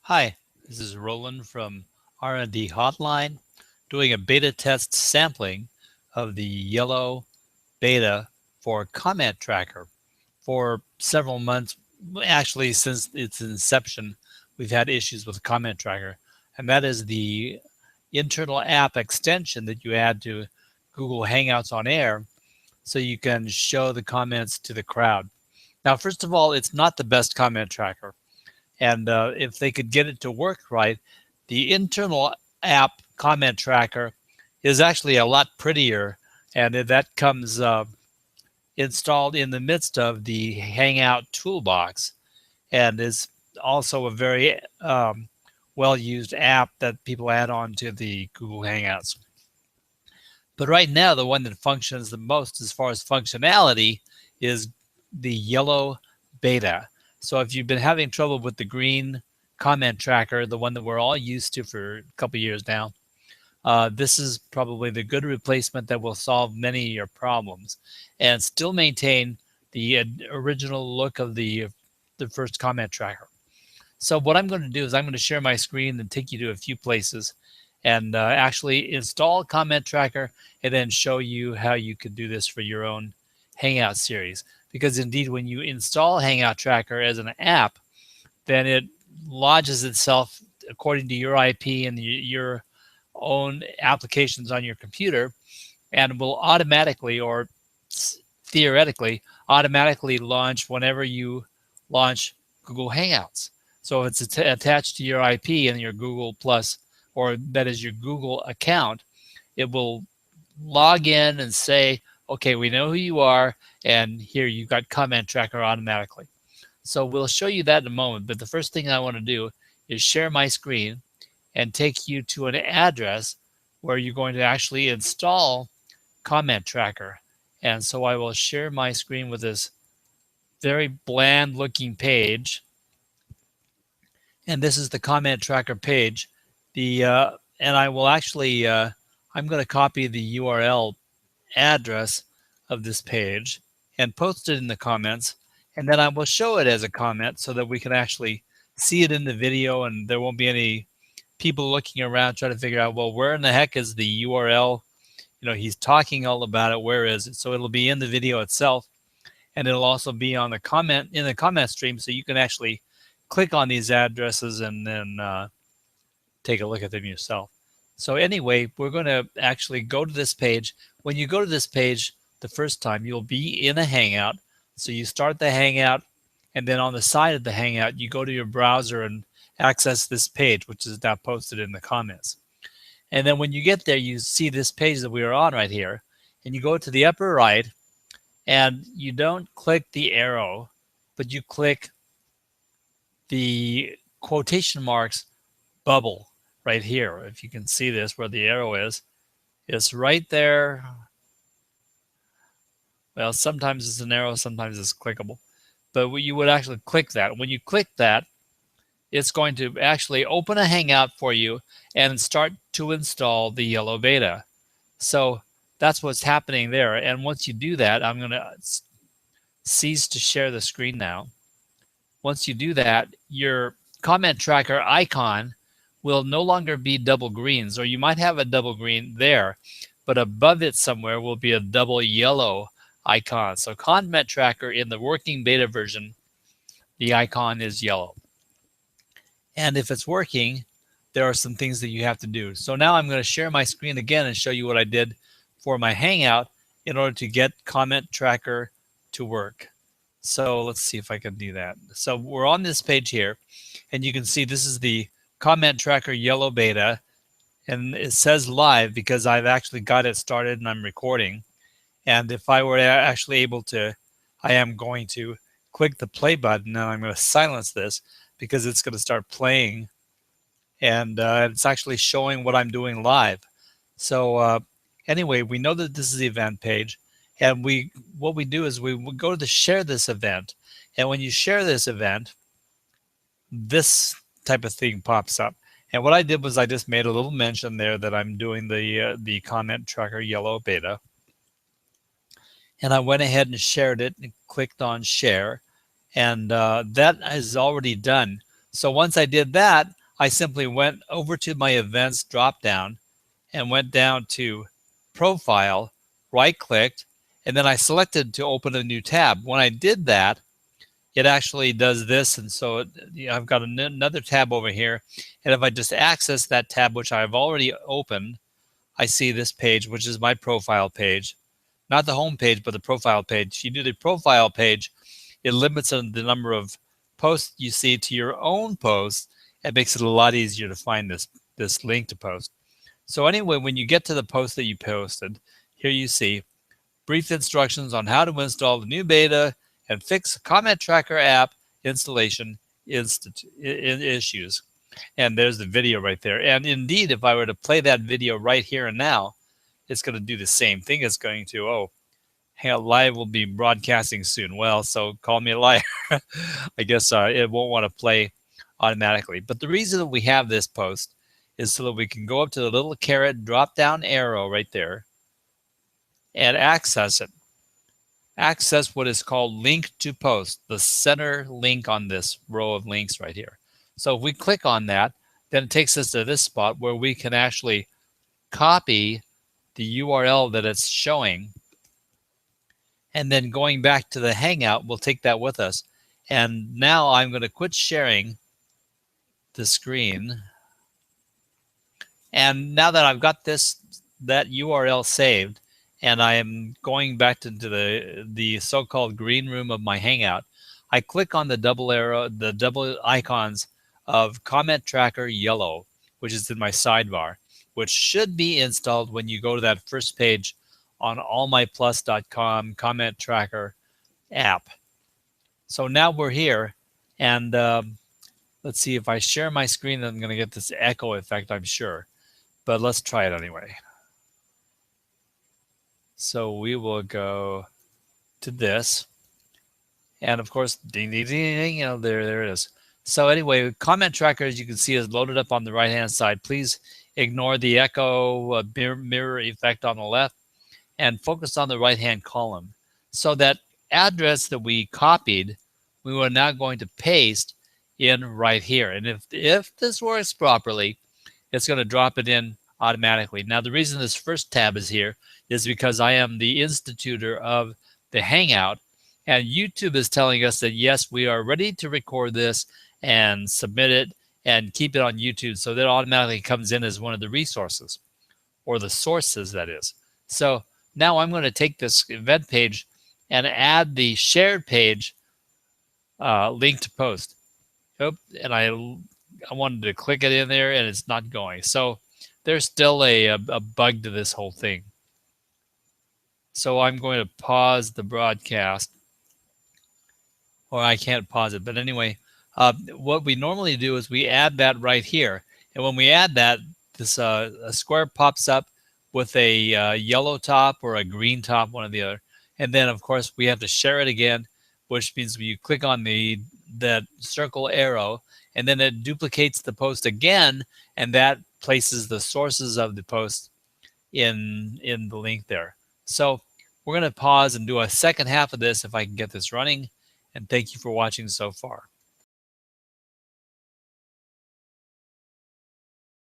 Hi, this is Roland from R&D Hotline doing a beta test sampling of the yellow beta for Comment Tracker. For several months, actually since its inception, we've had issues with Comment Tracker, and that is the internal app extension that you add to Google Hangouts on Air so you can show the comments to the crowd. Now, first of all, it's not the best comment tracker. And if they could get it to work right, the internal app comment tracker is actually a lot prettier, and that comes installed in the midst of the Hangout toolbox, and is also a very well used app that people add on to the Google Hangouts. But right now, the one that functions the most as far as functionality is the yellow beta. So if you've been having trouble with the green comment tracker, the one that we're all used to for a couple years now, this is probably the good replacement that will solve many of your problems and still maintain the original look of the first comment tracker. So what I'm going to do is I'm going to share my screen and take you to a few places and actually install Comment Tracker and then show you how you could do this for your own Hangout series. Because indeed, when you install Hangout Tracker as an app, then it lodges itself according to your IP and your own applications on your computer and will automatically or theoretically automatically launch whenever you launch Google Hangouts. So if it's attached to your IP and your Google Plus, or that is your Google account, it will log in and say, okay, we know who you are, and here you've got Comment Tracker automatically. So we'll show you that in a moment, but the first thing I want to do is share my screen and take you to an address where you're going to actually install Comment Tracker. And so I will share my screen with this very bland looking page. And this is the Comment Tracker page. And I will actually, I'm going to copy the URL address of this page and post it in the comments. And then I will show it as a comment so that we can actually see it in the video and there won't be any people looking around trying to figure out, well, where in the heck is the URL? You know, he's talking all about it. Where is it? So it'll be in the video itself, and it'll also be on the comment in the comment stream, so you can actually click on these addresses and then take a look at them yourself. So anyway, we're going to actually go to this page. When you go to this page the first time, you'll be in a Hangout. So you start the Hangout, and then on the side of the Hangout, you go to your browser and access this page, which is now posted in the comments. And then when you get there, you see this page that we are on right here, and you go to the upper right, and you don't click the arrow, but you click the quotation marks bubble right here. If you can see this, where the arrow is, it's right there. Well, sometimes it's an arrow, sometimes it's clickable, but you would actually click that. When you click that, it's going to actually open a Hangout for you and start to install the yellow beta. So that's what's happening there. And once you do that, I'm going to cease to share the screen now. Once you do that, your comment tracker icon will no longer be double greens, or you might have a double green there, but above it somewhere will be a double yellow icon. So comment tracker in the working beta version, the icon is yellow. And if it's working, there are some things that you have to do. So now I'm going to share my screen again and show you what I did for my Hangout in order to get Comment Tracker to work. So let's see if I can do that. So we're on this page here, and you can see this is the Comment Tracker yellow beta, and it says live because I've actually got it started and I'm recording. And if I were actually able to, I am going to click the play button, and I'm going to silence this because it's going to start playing, and it's actually showing what I'm doing live. So anyway, we know that this is the event page, and what we do is we go to the share this event, and when you share this event, this type of thing pops up. And what I did was I just made a little mention there that I'm doing the Comment Tracker yellow beta, and I went ahead and shared it and clicked on share, and that is already done. So once I did that, I simply went over to my events drop down and went down to profile, right clicked, and then I selected to open a new tab. When I did that, it actually does this. And so I've got another tab over here. And if I just access that tab, which I've already opened, I see this page, which is my profile page. Not the home page, but the profile page. You do the profile page, it limits the number of posts you see to your own posts. It makes it a lot easier to find this link to post. So anyway, when you get to the post that you posted, here you see brief instructions on how to install the new beta and fix Comment Tracker app installation issues. And there's the video right there. And indeed, if I were to play that video right here and now, it's going to do the same thing. It's going to, oh, hey, live will be broadcasting soon. Well, so call me a liar. I guess it won't want to play automatically. But the reason that we have this post is so that we can go up to the little caret drop down arrow right there and access it. Access what is called link to post, the center link on this row of links right here. So if we click on that, then it takes us to this spot where we can actually copy the URL that it's showing. And then going back to the Hangout, we'll take that with us. And now I'm going to quit sharing the screen. And now that I've got that URL saved, and I am going back into the so-called green room of my Hangout, I click on the double arrow, the double icons of Comment Tracker Yellow, which is in my sidebar, which should be installed when you go to that first page on allmyplus.com Comment Tracker app. So now we're here, and let's see, if I share my screen, I'm going to get this echo effect, I'm sure. But let's try it anyway. So we will go to this. And of course, ding, ding, ding, ding, you know, there it is. So anyway, Comment Tracker, as you can see, is loaded up on the right-hand side. Please ignore the echo mirror effect on the left and focus on the right-hand column. So that address that we copied, we are now going to paste in right here. And if this works properly, it's going to drop it in automatically. Now, the reason this first tab is here is because I am the institutor of the Hangout, and YouTube is telling us that, yes, we are ready to record this and submit it and keep it on YouTube, so that automatically comes in as one of the resources, or the sources, that is. So now I'm going to take this event page and add the shared page link to post. Oh, and I wanted to click it in there, and it's not going. So there's still a bug to this whole thing. So I'm going to pause the broadcast, or I can't pause it. But anyway, what we normally do is we add that right here. And when we add that, this a square pops up with a yellow top or a green top, one or the other. And then, of course, we have to share it again, which means you click on that circle arrow, and then it duplicates the post again, and that places the sources of the post in the link there. So we're going to pause and do a second half of this if I can get this running. And thank you for watching so far.